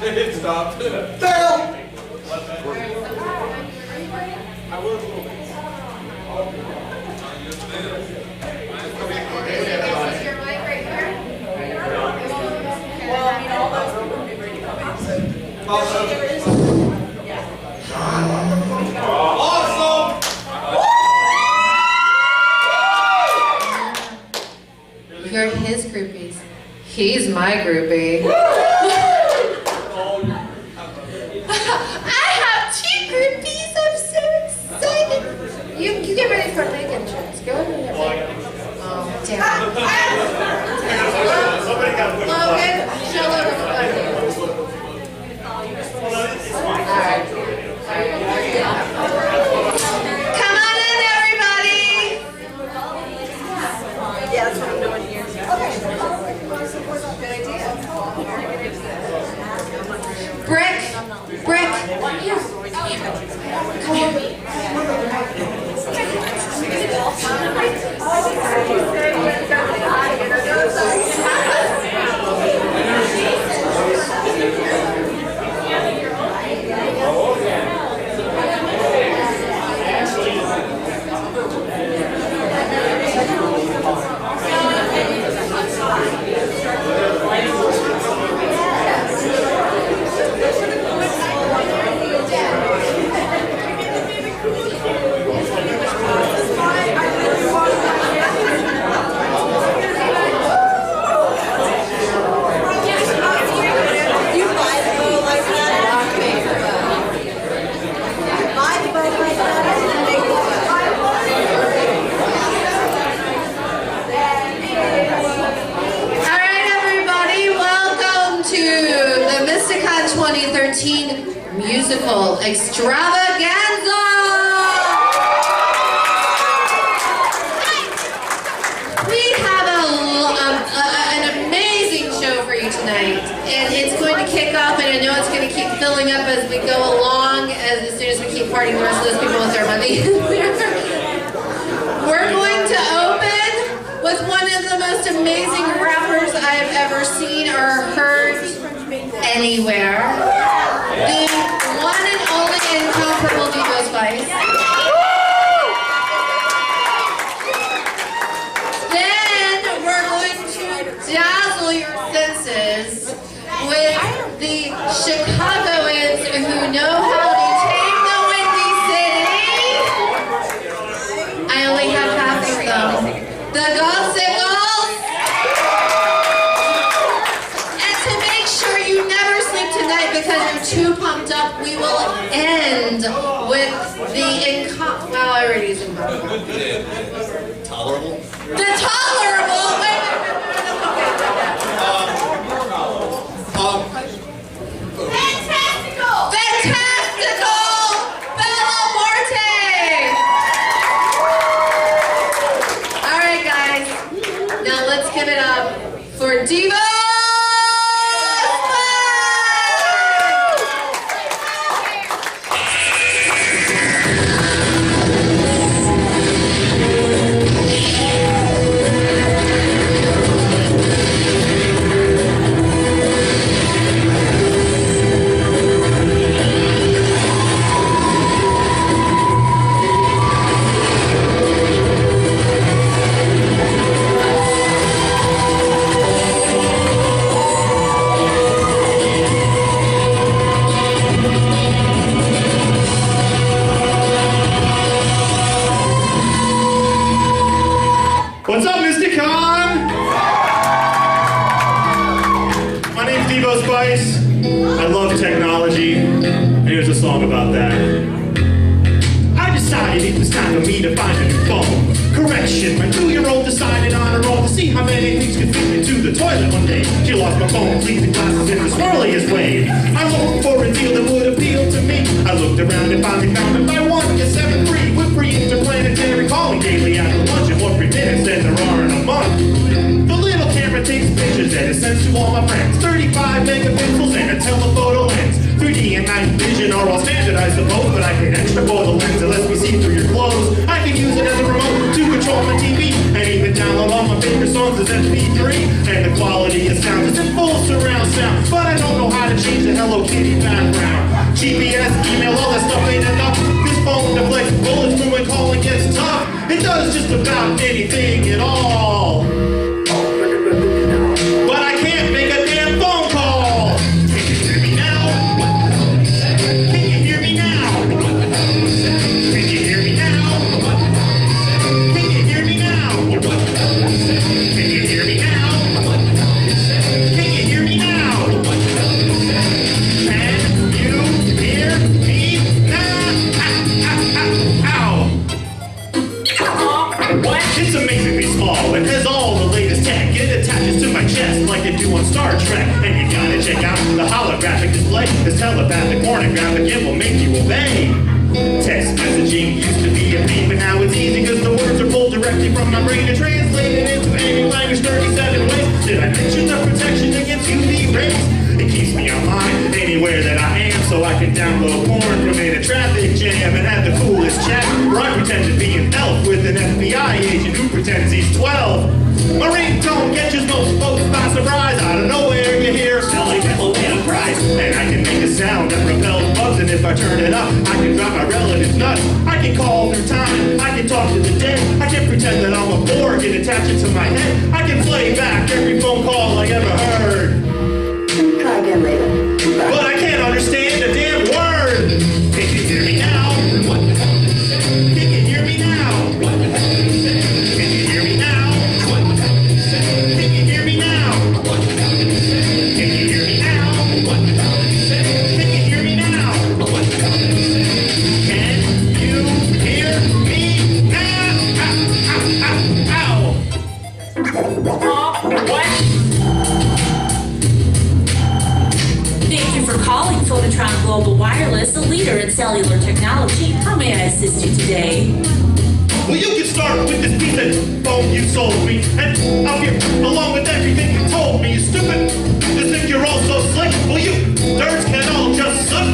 Stop. Fail! I will a little bit. Well, I mean, all those people would be ready to come in. Awesome! You're his groupies. He's my groupie. I have 2 groupies. I'm so excited. You get ready for leg entrance. Go ahead and get ready. Oh, damn. Logan, show everybody. Alright. Come on in, everybody. Yeah, that's what I'm doing here. Okay. Good idea. Brick. Come on. MystiCon 2013 musical Extravaganza! We have an amazing show for you tonight, and it's going to kick off, and I know it's going to keep filling up as we go along, as soon as we keep partying the rest of those people with their money. We're going to open with one of the most amazing rappers I've ever seen or heard anywhere. The one and only incomparable DEVO SPICE. Then we're going to dazzle your senses with the Chicagoans who know how to tame the Windy City. I only have half of them. The Gothsicles. Because you're too pumped up, we will end with the well, I already used Tolerable? The tolerable! Wait. Fantastical! Bella Morte! Alright guys, now let's give it up for DEVO! What's up, MystiCon? My name's DEVO SPICE. I love technology, and here's a song about that. I decided it was time for me to find a new phone. Correction, my 2-year-old decided on her own to see how many things could fit into the toilet one day. She lost my phone, pleasing glasses in the swirliest way. I looked for a deal that would appeal to me. I looked around and finally found it. Buy one, get 7 free with free interplanetary calling daily after lunch and 1 free minutes that there are in a month. The little camera takes pictures that it sends to all my friends. 35 megapixels and a telephoto lens. 3D and night vision are all standard, I suppose, but I paid extra for the lens that lets me see through your clothes. I can use it as a remote to control my TV and even download all my favorite songs as MP3. And the quality of sound is in full surround sound, but I don't know how to change the Hello Kitty background. GPS, email, all that stuff ain't enough. This phone deflects bullets when calling gets tough. It does just about anything at all. But I can't make a damn phone call. Can you hear me now? Can you hear me now? Can you hear me now? Can you hear me now? Can you hear me now? Can you hear me now? Can you hear me now? Ow! What? It's amazingly small and has all the latest tech. It attaches to my chest like they do on Star Trek. And you gotta check out the holographic display. This telepathic pornographic, it will make you obey. Text messaging used to be a pain, but now it's easy because the words are pulled directly from my brain and translated into any language 37 ways. Did I mention the protection against UV rays? It keeps me online anywhere that I am, so I can download porn from in a traffic jam and have the coolest chat where I pretend to be an elf with an FBI agent who pretends he's 12. My ringtone catches most folks by surprise. Out of nowhere you hear Smelly Devil Enterprise, and I can make a sound that repels bugs, and if I turn it up, I can drive my relatives nuts. I can call through time, I can talk to the dead, I can pretend that I'm a Borg and attach it to my head. I can play back every phone call I ever heard. Try again later. But I can't understand a damn word. Can you hear me now? Can you hear me now? Can you hear me now? Can you hear me now? Can you hear me now? Can you hear me now? Can you hear me now? Ow! What? Thank you for calling Phototron Global Wireless, the leader in cellular technology. How may I assist you today? Well, you can start with this piece of phone you sold me, and I'll get along with everything you told me. You stupid! You think you're all so slick? Well, you nerds can all just suck.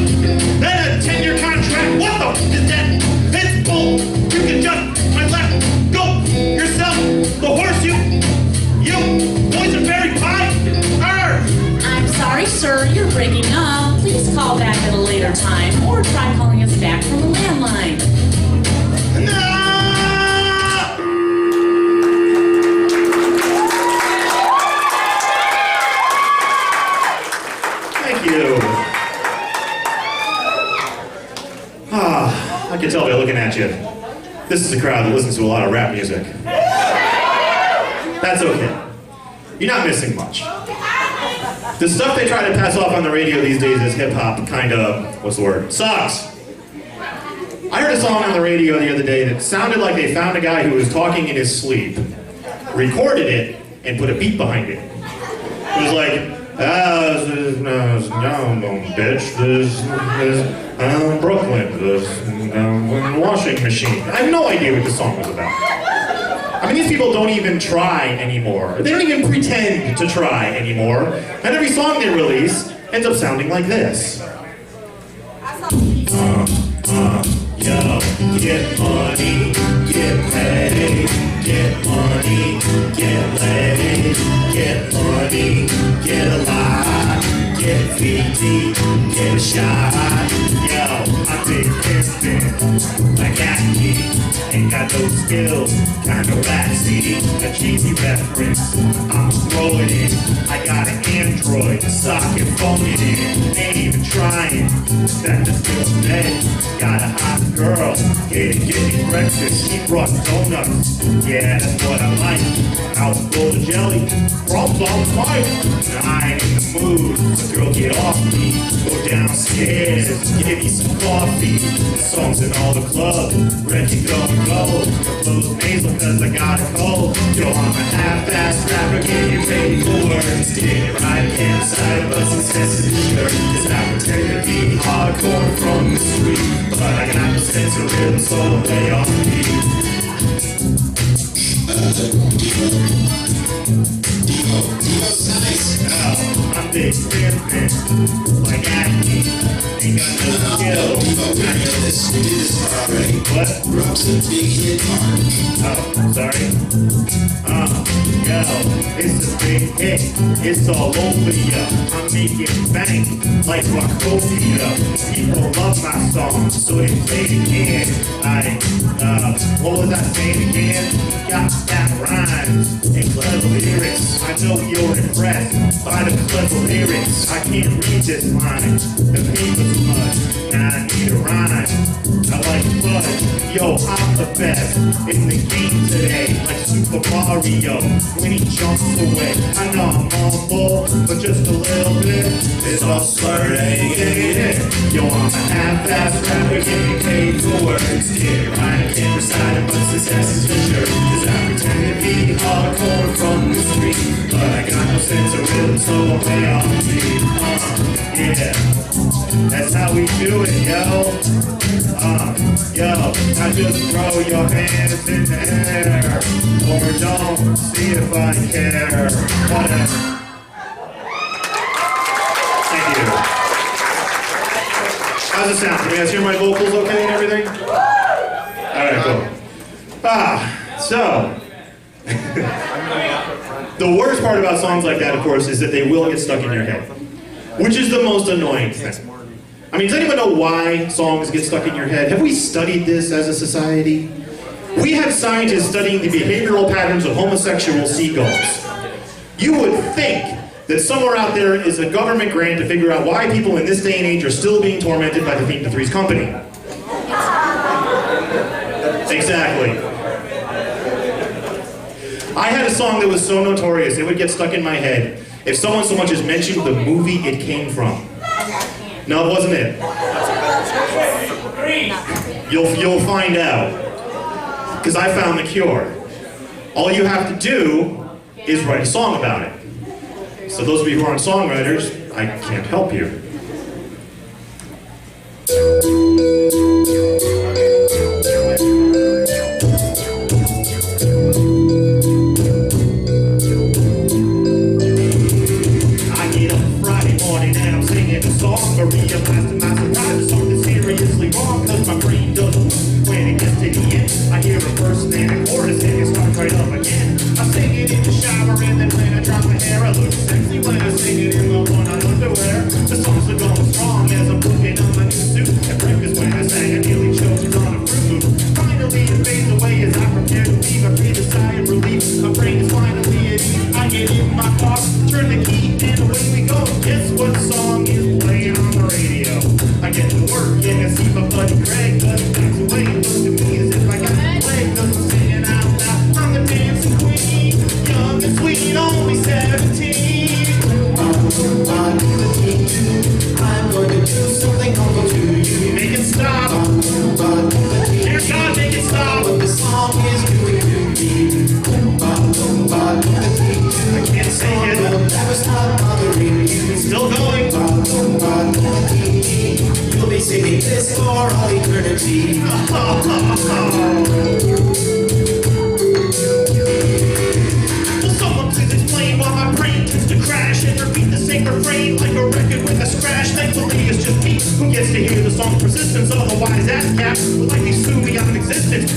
Then a 10-year contract. What the is that? It's bull. You can just let go yourself. The horse you boys are very pie. I'm sorry, sir, you're breaking up. Please call back at a later time or try calling us back from a landline. No! Thank you. I can tell by looking at you. This is a crowd that listens to a lot of rap music. That's okay. You're not missing much. The stuff they try to pass off on the radio these days as hip-hop kind of, what's the word, sucks. I heard a song on the radio the other day that sounded like they found a guy who was talking in his sleep, recorded it, and put a beat behind it. It was like, bitch, this Brooklyn, this washing machine. I have no idea what the song was about. I mean, these people don't even try anymore. They don't even pretend to try anymore. And every song they release ends up sounding like this. Yo, get money, get paid, get money, get laid, get money, get a lot, get VD, get a shot. Yo, I'm big pimpin', like Aki, ain't got no skills, kinda waxy, a cheesy reference, I'm throwing it, I got an Android, a socket, phone it in, ain't even trying, that just feels dead, got a hot girl, get me breakfast, she brought donuts, yeah, that's what I like, out full of jelly, crumbs on fire, I ain't in the mood, so girl get off me, go downstairs, give me some coffee, the songs in all the clubs, ready to go, the clothes nasal cause I got a cold, yo, I'm a half-ass rapper, get you paid for words, get it right, can't side, but success is the shirt, cause I pretend to be hardcore from the street, but I got the sense of rhythm, so lay on me. I'm big pimpin', like acne, ain't got no skill. What? Oh, sorry. yo, it's a big hit, it's all over ya. I'm making bank like Wachovia. People love my song, so they play it again. What was I saying again? Got that rhymes and clever lyrics. I know you're impressed by the clever lyrics. I can't read this line, the paper's much, and I need a rhyme. I like fudge, yo, I'm the best in the game today, like Super Mario, when he jumps away. I know I'm on ball, but just a little bit, it's all slurred, yo, I'm a half-ass rapper, getting paid for words, yeah, I can't recite it, but success is for sure, cause I pretend to be hardcore from the street, but I got no sense of rhythm, so I'll play off the beat, yeah, that's how we do it, yo. Yo, now just throw your hands in the air, or don't, see if I care, whatever. Thank you. How's it sound? Can you guys hear my vocals okay and everything? Alright, cool. So, the worst part about songs like that, of course, is that they will get stuck in your head, which is the most annoying thing. I mean, does anyone know why songs get stuck in your head? Have we studied this as a society? We have scientists studying the behavioral patterns of homosexual seagulls. You would think that somewhere out there is a government grant to figure out why people in this day and age are still being tormented by the Theme to Three's company. Exactly. I had a song that was so notorious it would get stuck in my head if someone so much as mentioned the movie it came from. No, it wasn't it. You'll find out. Because I found the cure. All you have to do is write a song about it. So those of you who aren't songwriters, I can't help you.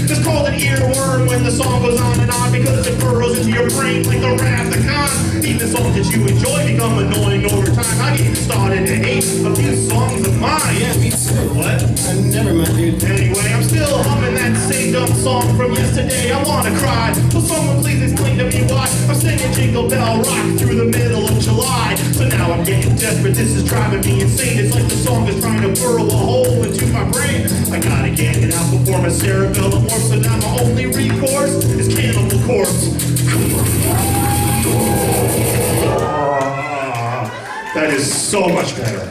Just call it earworm when the song goes on and on because it burrows into your brain like the wrath of Khan. Even songs that you enjoy become annoying over time. I even started to hate a few songs of mine. Yeah, me too. What? Never mind, dude. Anyway, I'm still humming that same dumb song from yesterday. I wanna cry. Will someone please explain to me why I'm singing Jingle Bell Rock through the middle of July? So now I'm getting desperate. This is driving me insane. It's like the song is trying to burrow a hole into my brain. I gotta get it out before my cerebellum morphs. So now my only recourse is Cannibal Corpse. That is so much better.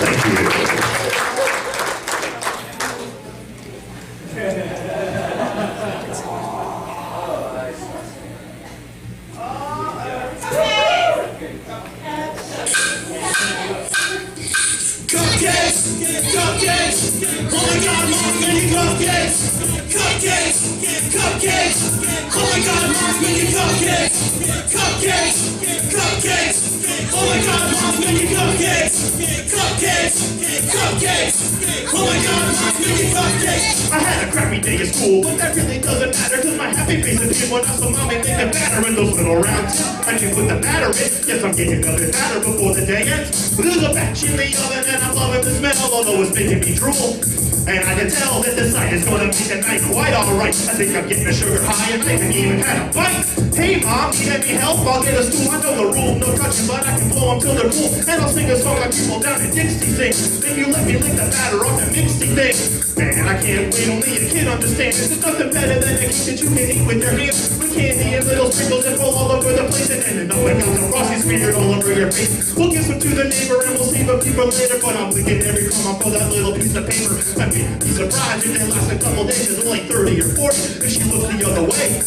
Thank you. Cupcakes! Cupcakes! Oh my god, Mom's making cupcakes! Cupcakes! Cupcakes! Oh my god, Mom's making cupcakes! Cupcakes! Cupcakes! Oh my god, Mom's making cupcakes! Cupcakes! Cupcakes! Oh my god, Mom's making cupcakes. I had a crappy day at school, but that really doesn't matter, cause my happy face appeared when I saw mommy make a batter in those little round tins. I can put the batter in, yes I'm getting a bit batter before the day ends. There's a batch in the oven and I'm loving the smell, although it's making me drool. And I can tell that the sight is gonna make the night quite alright. I think I'm getting a sugar high and I haven't even had a bite. Hey mom, need any help? I'll get a stool. I know the rule, no touching, but I can blow them till they're cool. And I'll sing a song like people down in Dixie sing. Then you let me lick the batter off the mixy thing. Man, I can't wait, only a kid understands. There's nothing better than a cake that you can eat with your hands. With candy and little sprinkles that fall all over the place. And then oh my god, the frosty smeared all over your face. We'll give some to the neighbor and we'll save a few for later. But I'm thinking every crumb for that little piece of paper. I mean, be surprised if they last a couple days. It's only 30 or 40 if she looks the other way.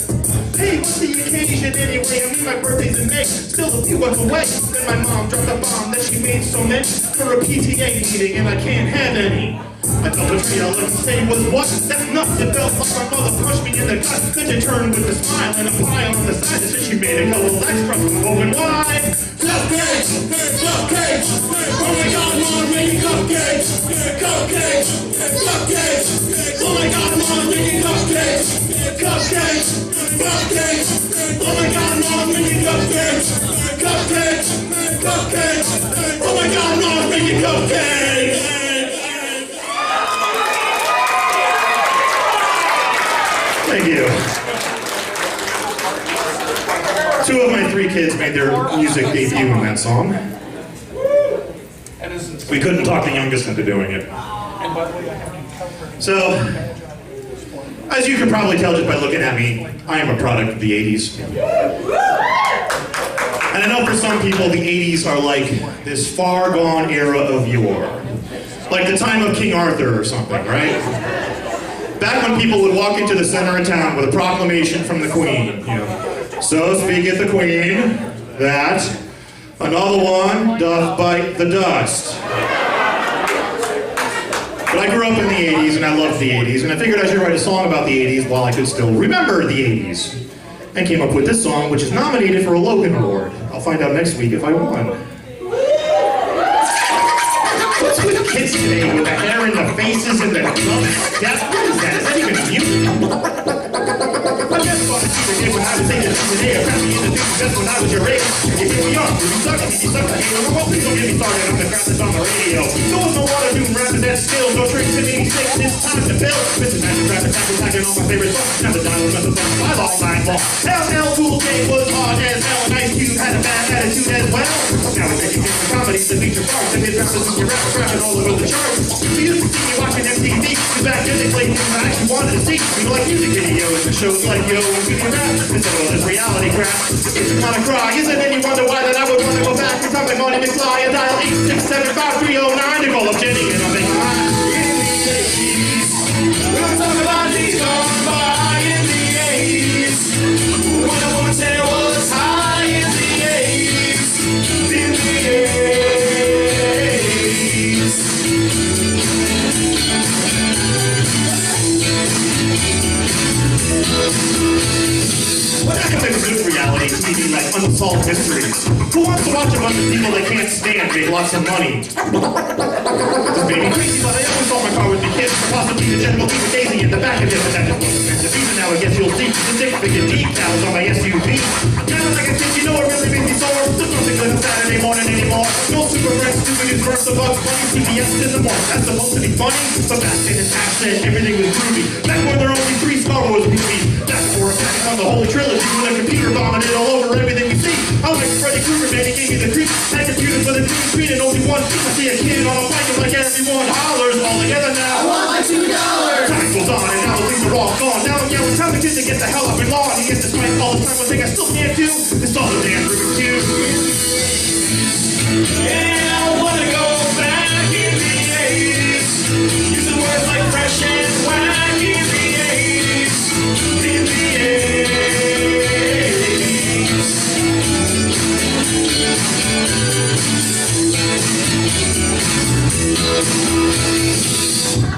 Hey, what's the occasion anyway? I mean, my birthday's in May, still a few months away. Then my mom dropped a bomb that she made so many for a PTA meeting, and I can't have any. I told the tree all I could say was what? That's nuts. It felt like my mother punched me in the gut. Then she turned with a smile and a pie on the side. And she made a couple extra open wide. Cupcakes, cupcakes, oh my god, mom making cupcakes, cupcakes, cupcakes, oh my god, mom making cupcakes, cupcakes, cupcakes, oh my god, mom making cupcakes, cupcakes, cupcakes, oh my god, mom making cupcakes. Thank you. 2 of my 3 kids made their music debut in that song. We couldn't talk the youngest into doing it. So, as you can probably tell just by looking at me, I am a product of the 80s. And I know for some people the 80s are like this far gone era of yore. Like the time of King Arthur or something, right? Back when people would walk into the center of town with a proclamation from the Queen, you know. So speaketh the Queen, that another one doth bite the dust. But I grew up in the 80s and I loved the 80s, and I figured I should write a song about the 80s while I could still remember the 80s. And came up with this song, which is nominated for a Logan Award. I'll find out next week if I won. What's with kids today with the hair in the faces and the gums? Yeah, what is that? Is that even you? I guess what I did when I was 8 today, I grabbed me in the things just when I was your age. And here we are, we suck it, you suck the halo. Well, please don't get me started on the crap that's on the radio. No one's no water doing rapping that skills, no tricks in 86, it's time to build. Mr. Magic Rap Attack, attacking all my favorite songs. Now the dial must have done all night long. LL Cool J was hard as hell, and Ice Cube had a bad attitude as well. Now we're making different comedies to feature parts, and his rappers and your rappers rapping all over the charts. We used to see you watching MTV, cause back then they played things I actually wanted to see. We like music videos and shows like Yo and Video Rap, instead of all this reality crap. It's a kind of cry, isn't any wonder why that I would want to go back in time like Marty McFly and dial 8675309 to call up Jenny and I'll make a line. In the 80s, we'll talk about these gone by in the 80s. When I want to say was high in the 80s, in the 80s. What happened to good reality TV like Unsolved Mysteries? Who wants to watch a bunch of people they can't stand make lots of money? This made me crazy, but I always thought my car would be kids. Possibly the General Lee Daisy in the back of it, but that just wasn't meant to be. So now I guess you'll see the significant decals on my SUV. Now that I can think, you know what really made me sore? There's nothing good on Saturday morning anymore. No super friends, stupid is first of Bugs Bunny. CBS isn't more. That's supposed to be funny, but back then it's accent, everything was groovy. Back when there were only 3 Star Wars movies. That's for Attack on the Holy Trilogy with a computer vomited all over everything we see. I like Freddy Krueger, man, he gave me the creep. Had computers with a green screen and only one seat. I see a kid on a bike and like everyone hollers all together now. I want my $2. Time goes on and now the things are all gone. Now I'm yelling, tell the kids to get the hell up and lawn. He gets to spike all the time. One thing I still can't do is solve the damn Rubik's Cube. Yeah, I wanna go back in the 80s. Using words like fresh and whack in the 80s. In the 80s.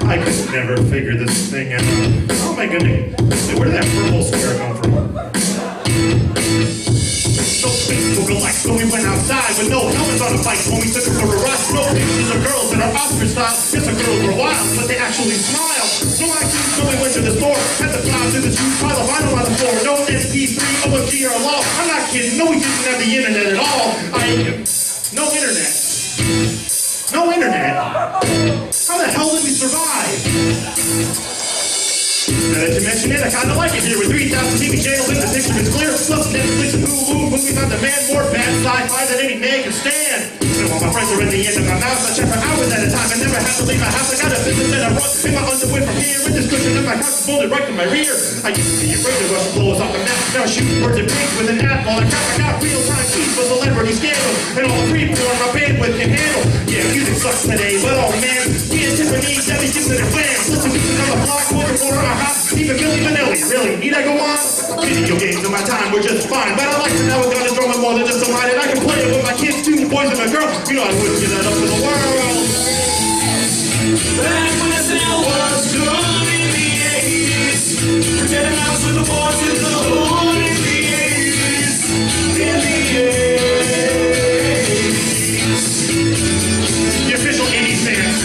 I could never figure this thing out. Oh my goodness. Where did that purple square come from? So Facebook likes So we went outside with no helmets on the bike when we took her for a ride. No pictures of girls that are Oscar style. Yes, the girls were wild, but they actually smiled. No actions, so we went to the store. Had the flowers in the shoes, pile of vinyl on the floor. No MP3, OMG or law. I'm not kidding, no, we didn't have the internet at all. No internet. No internet? How the hell did we survive? Now that you mention it, I kinda like it here with 3,000 TV channels and the picture is clear. Plus Netflix and Hulu, movies on demand, more bad sci-fi than any man can stand. And while my friends are at the end of my mouth, I check for hours at a time. I never have to leave my house. I got a business that I run in my underwear from here. With this cushion in my couch folded right to my rear. I used to be afraid to rush and blow us off the map. Now I shoot birds and pigs with an app. All I got real-time feeds for celebrity scandals. And all the free-porn my bandwidth can handle. Yeah, music sucks today, but oh man, me and Tiffany, Debbie, Gibson, and Flam. Listen to music on the block, quarter on my house. Even Billy Vanilli, really? Need I go on? Video games in my time were just fine, but I like to know it's got a drum more than just a line, and I can play it with my kids, two boys and a girl. You know I wouldn't give that up for the world. Back when the sound was good in the 80s, pretending I was with the boys in the hood in the 80s, in the 80s. The official 80s dance.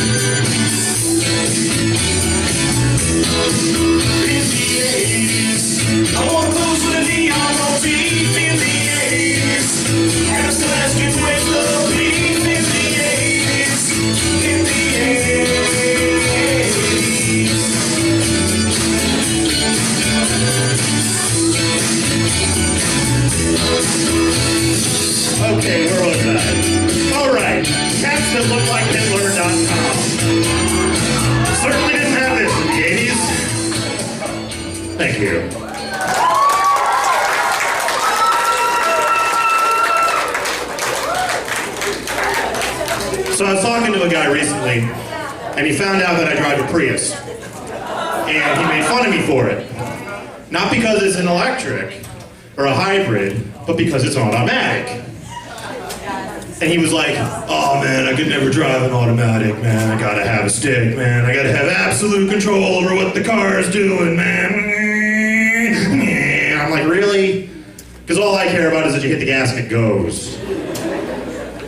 I wore clothes with a neon motif in the 80s. And I'm still asking where's the beef in the 80s. In the 80s. Okay, where was that? Alright, cats that look like Hitler.com. Certainly didn't have this in the 80s. Thank you. So I was talking to a guy recently, and he found out that I drive a Prius. And he made fun of me for it. Not because it's an electric or a hybrid, but because it's automatic. And he was like, oh man, I could never drive an automatic, man. I gotta have a stick, man. I gotta have absolute control over what the car is doing, man. I'm like, really? Because all I care about is that you hit the gas and it goes.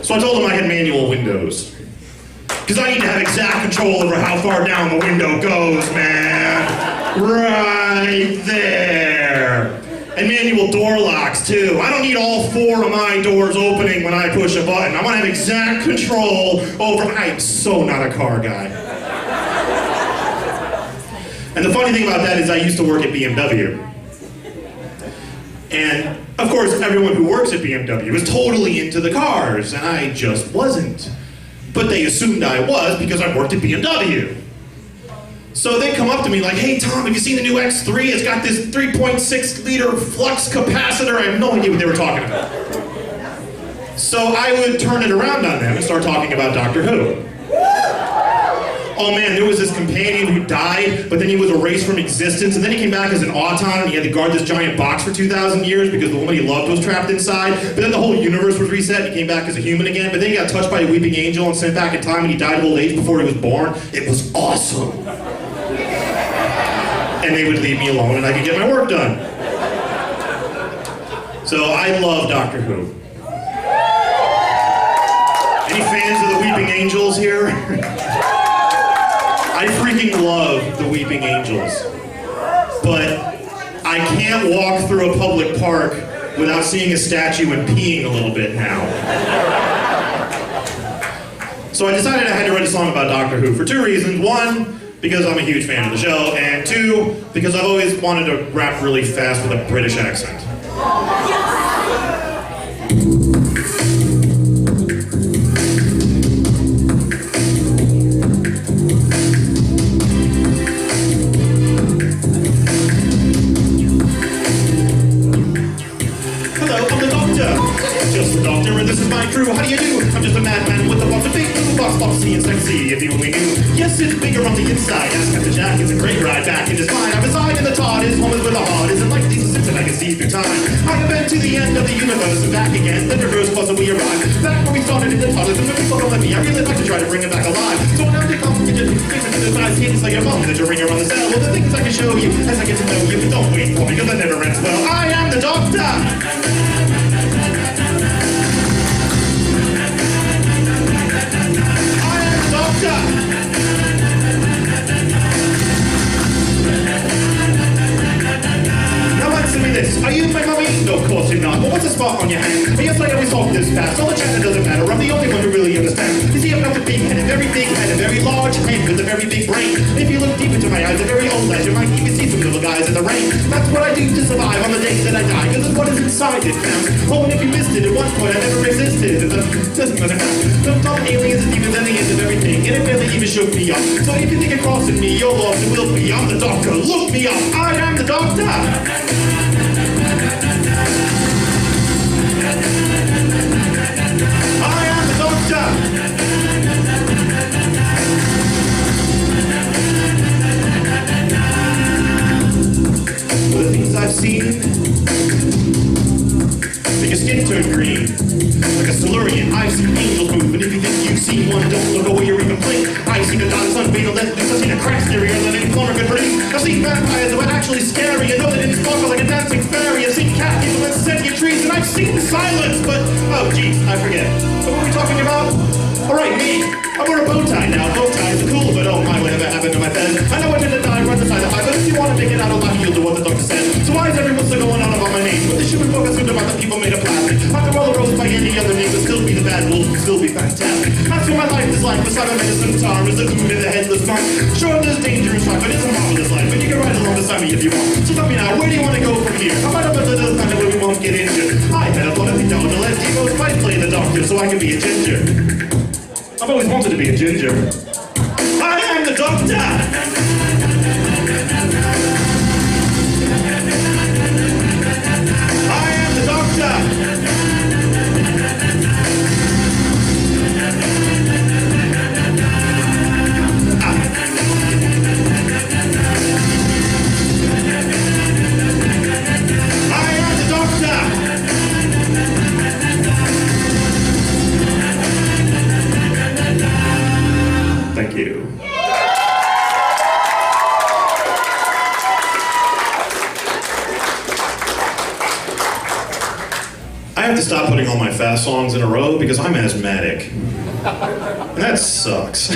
So I told him I had manual windows. Because I need to have exact control over how far down the window goes, man. Right there. And manual door locks, too. I don't need all 4 of my doors opening when I push a button. I want to have exact control over... I'm so not a car guy. And the funny thing about that is I used to work at BMW. And, of course, everyone who works at BMW is totally into the cars, and I just wasn't. But they assumed I was because I worked at BMW. So they come up to me like, hey Tom, have you seen the new X3? It's got this 3.6 liter flux capacitor. I have no idea what they were talking about. So I would turn it around on them and start talking about Doctor Who. Oh man, there was this companion who died, but then he was erased from existence, and then he came back as an auton, and he had to guard this giant box for 2,000 years because the woman he loved was trapped inside. But then the whole universe was reset, and he came back as a human again, but then he got touched by a weeping angel and sent back in time, and he died of old age before he was born. It was awesome. And they would leave me alone, and I could get my work done. So I love Doctor Who. Any fans of the Weeping Angels here? I freaking love the Weeping Angels, but I can't walk through a public park without seeing a statue and peeing a little bit now. So I decided I had to write a song about Doctor Who for 2 reasons. 1, because I'm a huge fan of the show, and 2, because I've always wanted to rap really fast with a British accent. Just the doctor, and this is my crew. How do you do? I'm just a madman with a bunch of big blue box, boxy and sexy, if you only knew. Yes, it's bigger on the inside. Ask Captain Jack, it's a great ride back in his mind. I reside in the TARD, his home is where the heart is, and like these six and I can see through time. I have been to the end of the universe and back again. The reverse was when we arrived. Back when we started in the TARD, and when people don't let me, I really like to try to bring it back alive. So now they come to get fix it to the size, kids like your mom, that you ring around the cell. Well, the things I can show you as I get to know you, but don't wait for me, because I never ends well. I am the doctor! I always talk this fast. All the chat, it doesn't matter. I'm the only one who really understands. You see, I've got the big head, a very big head, a very large head with a very big brain. If you look deep into my eyes, a very old eyes, you might even see some little guys in the rain. That's what I do to survive on the days that I die, because it's what is inside it counts. Oh, and if you missed it, at one point I never existed. It doesn't matter now. Don't talk aliens and demons and the end of everything, and it barely even shook me up. So if you think you're crossing me, you're lost and will be. I'm the doctor, look me up, I am the doctor. I am the doctor. Well, the things I've seen, make your skin turn green, like a Silurian. I've seen angels move, and if you think you've seen one, don't look away or even blink. I've seen a dog sun beetle let loose. I've seen a crack stereo that any plumber could produce. I've seen vampires that were actually scary. I know they didn't sparkle like a dancing fairy. I've seen cat people that sentient trees, and I've seen silence. But oh geez, I forget. So what were we talking about? All right, me. I wear a bow tie now. Bow ties are cool, but oh my, whatever happened to my fez? I know I didn't die right beside the high, but if you want to make it out alive, you'll do what the doctor says. So why is everyone still going on about my name? But they should be focused about the people made of plastic. After all the roads by any other name would still be the bad wolf, would still be fantastic. That's what my life is like. Beside my medicine charm is the food in the headless mark. Sure, there's danger inside, but it's a marvelous life, and you can ride along beside me if you want. So tell me now, where do you want to go from here? How about up a little kind of where we won't get injured? I had a thought of the dog to let DEVO SPICE play the doctor so I can be a ginger. I've always wanted to be a ginger. I am the doctor! I am the doctor! Thank you. I have to stop putting all my fast songs in a row because I'm asthmatic. And that sucks.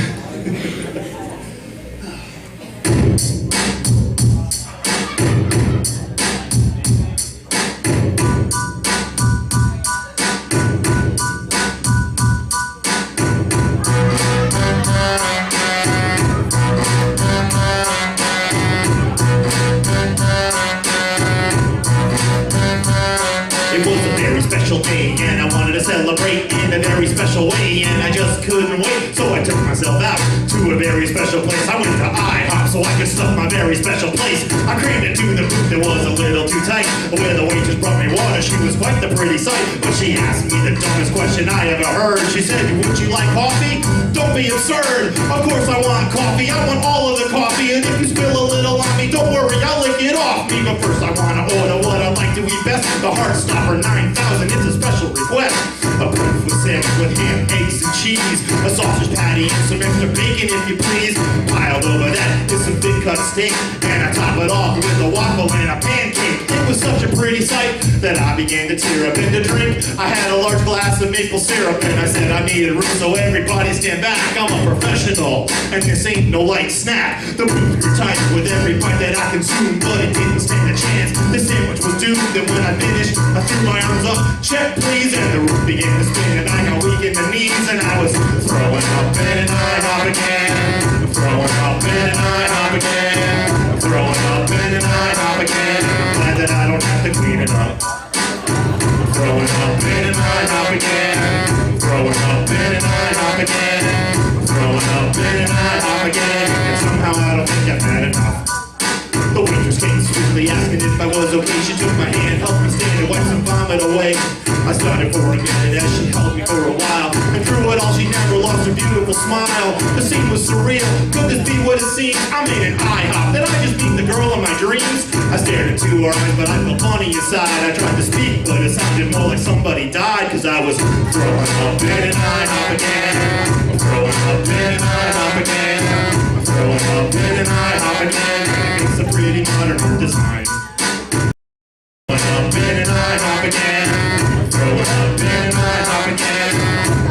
And I wanted to celebrate in a very special way, and I just couldn't wait, so I took myself out to a very special place. I went to IHOP so I could stuff my very special place. I crammed it to the booth that was a little too tight, where the waitress brought me water. She was quite the pretty sight, but she asked me the dumbest question I ever heard. She said, would you like coffee? Don't be absurd. Of course I want coffee. I want all of the coffee, and if you spill a little on me, don't worry, I'll lick it off me. But first I want to order what I like to eat best, the Heartstopper 9000. It's a special request. A breakfast sandwich with ham, eggs, and cheese, a sausage patty, and some extra bacon if you please. Piled over that is some big cut steak, and I top it off with a waffle and a pancake. It was such a pretty sight that I began to tear up. And to drink, I had a large glass of maple syrup, and I said I needed room, so everybody stand back. I'm a professional, and this ain't no light snack. The booth grew tight with every bite that I consumed, but it didn't stand a chance. The sandwich was doomed, and when I finished, I threw my arms up, check please, and the roof began to spin, and I got weak in the knees, and I was throwing up and I hop again, throwing up and I hop again, throwing up and I hop again. Glad that I don't have to clean it up. Throwing up and I hop again, throwing up and I hop again, throwing up and I hop again, and somehow I don't think I've had enough. The waitress came swiftly asking if I was okay. She took my hand, helped me stand, and wiped some vomit away. I started for a minute as she held me for a while, and through it all she never lost her beautiful smile. The scene was surreal, could this be what it seemed? I made an IHOP, did I just meet the girl of my dreams? I stared into her eyes, but I felt funny inside. I tried to speak, but it sounded more like somebody died, cause I was throwing up and I hop again, throwing up and I hop again, throwing up and I hop again. It's a pretty modern design. Throwing up and I hop again, throwing up and I hop again,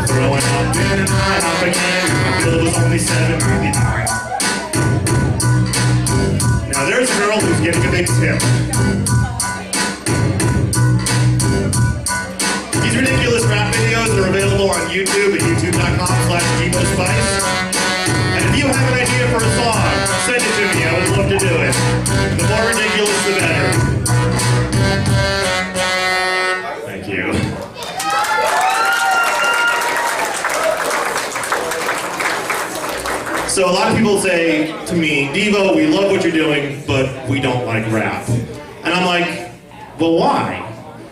throwing up and I hop again. My bill was only $7.99. Now there's a girl who's getting a big tip. These ridiculous more on YouTube at youtube.com/Devo Spice. And if you have an idea for a song, send it to me. I would love to do it. The more ridiculous, the better. Thank you. So a lot of people say to me, Devo, we love what you're doing, but we don't like rap. And I'm like, well, why?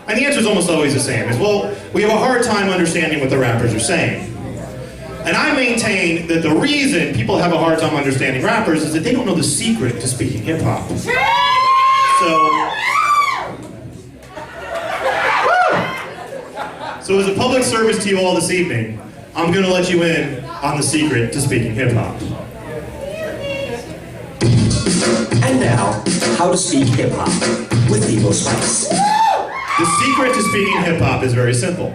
And the answer is almost always the same. Is, well, we have a hard time understanding what the rappers are saying. And I maintain that the reason people have a hard time understanding rappers is that they don't know the secret to speaking hip-hop. So as a public service to you all this evening, I'm going to let you in on the secret to speaking hip-hop. And now, how to speak hip-hop with DEVO SPICE. The secret to speaking hip-hop is very simple.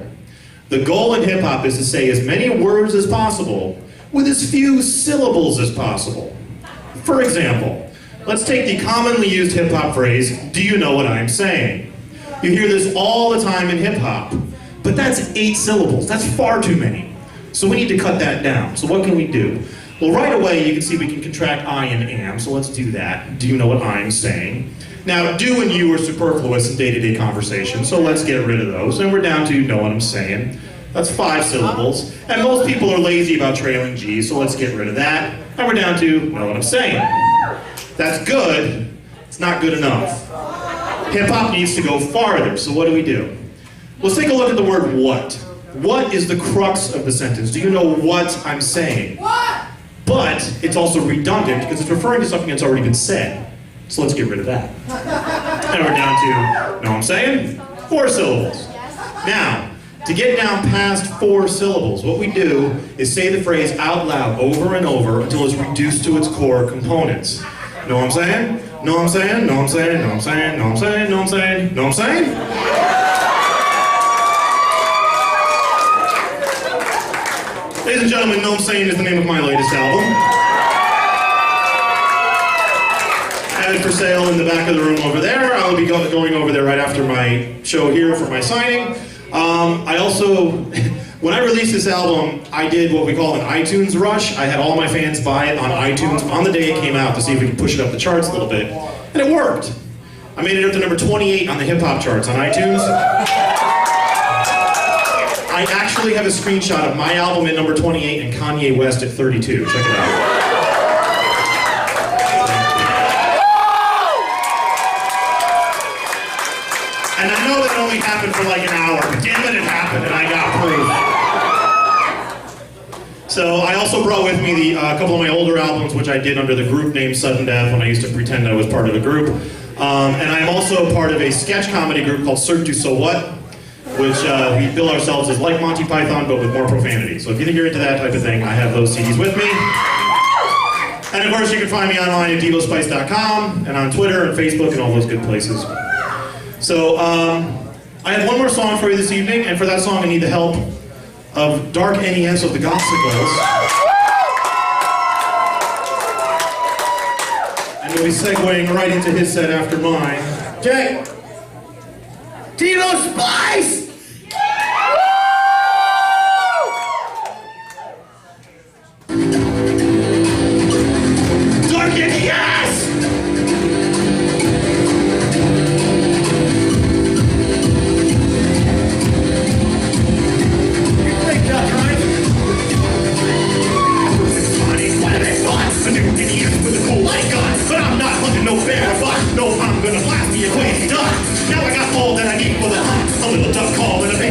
The goal in hip-hop is to say as many words as possible with as few syllables as possible. For example, let's take the commonly used hip-hop phrase, do you know what I'm saying? You hear this all the time in hip-hop, but that's 8 syllables. That's far too many. So we need to cut that down. So what can we do? Well, right away you can see we can contract I and am, so let's do that. Do you know what I'm saying? Now, do and you are superfluous in day-to-day conversation, so let's get rid of those. And we're down to know what I'm saying. That's 5 syllables. And most people are lazy about trailing G, so let's get rid of that. And we're down to know what I'm saying. That's good. It's not good enough. Hip-hop needs to go farther, so what do? Let's take a look at the word what. What is the crux of the sentence? Do you know what I'm saying? What? But it's also redundant because it's referring to something that's already been said. So let's get rid of that. And we're down to, know what I'm saying? 4 syllables. Now, to get down past 4 syllables, what we do is say the phrase out loud over and over until it's reduced to its core components. Know what I'm saying? Know what I'm saying? Know what I'm saying? Know what I'm saying? Know what I'm saying? Know what I'm saying? Know what I'm saying? Ladies and gentlemen, Know What I'm Saying is the name of my latest album. And for sale in the back of the room over there. I will be going over there right after my show here for my signing. I also, when I released this album, I did what we call an iTunes rush. I had all my fans buy it on iTunes on the day it came out to see if we could push it up the charts a little bit. And it worked. I made it up to number 28 on the hip-hop charts on iTunes. I actually have a screenshot of my album at number 28 and Kanye West at 32. Check it out. And I know that it only happened for like an hour, but damn it, it happened, and I got proof. So I also brought with me a couple of my older albums, which I did under the group name Sudden Death when I used to pretend I was part of a group. And I am also part of a sketch comedy group called Cirque du So What, which we bill ourselves as like Monty Python, but with more profanity. So if you think you're into that type of thing, I have those CDs with me. And of course, you can find me online at devospice.com, and on Twitter and Facebook and all those good places. So I have one more song for you this evening, and for that song I need the help of darkNES of the Gothsicles. And we'll be segueing right into his set after mine. Jay! DEVO SPICE! darkNES!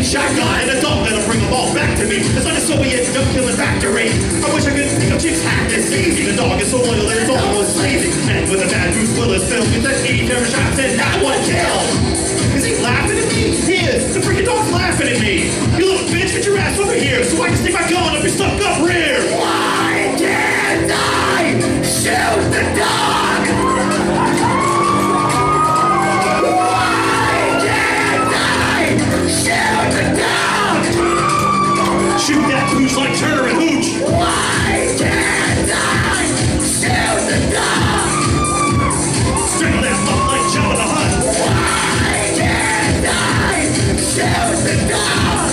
Shotgun and a dog that'll bring them all back to me. It's like a Soviet gun-killing factory. I wish I could think of chicks hat this easy. The dog is so loyal that it's almost sleazy. And with a bad Bruce Willis film, it's that 80 camera shots and not one kill. Is he laughing at me? He is. The freaking dog's laughing at me. You little bitch, get your ass over here so I can stick my gun up your stuck-up rear. Why did I shoot the dog? Shoot that pooch like Turner and Hooch! Why can't I shoot the dog? Strangle that fuck like Jabba the Hutt! Why can't I shoot the dog?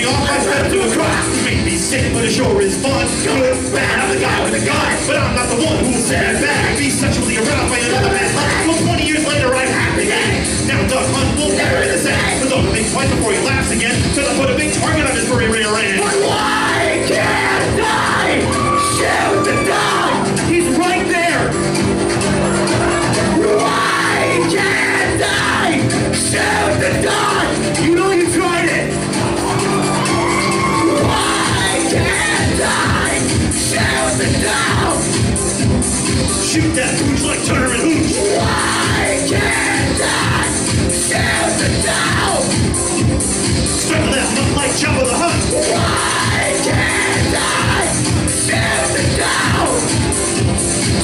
off, I step to a cross. You make me sick, but it sure is fun. Good, bad, I'm the guy with the gun, but I'm not the one who'll stand back. Be sexually aroused by another man's life. Well, 20 years later, I'm happy. Now Doug Hunt will never be the same. But don't think twice before he laughs again, cause I put a big target on his furry rear end. But why can't I shoot the dog? He's right there. Why can't I shoot the dog? You know you tried it. Why can't I shoot the dog? Shoot that hooch like Turner and Hooch. Why can't I shoot the dog? Strangle that nut like Jabba the Hutt. Why can't I shoot the dog?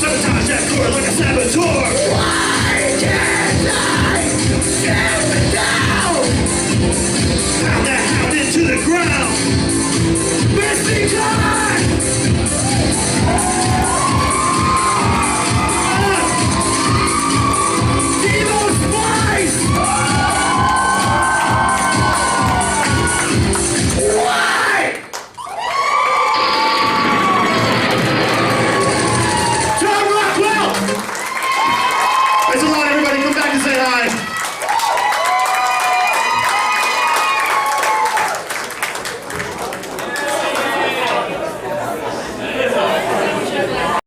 Sabotage that core like a saboteur. Why can't I shoot the dog? Pound that hound into the ground. MystiCon!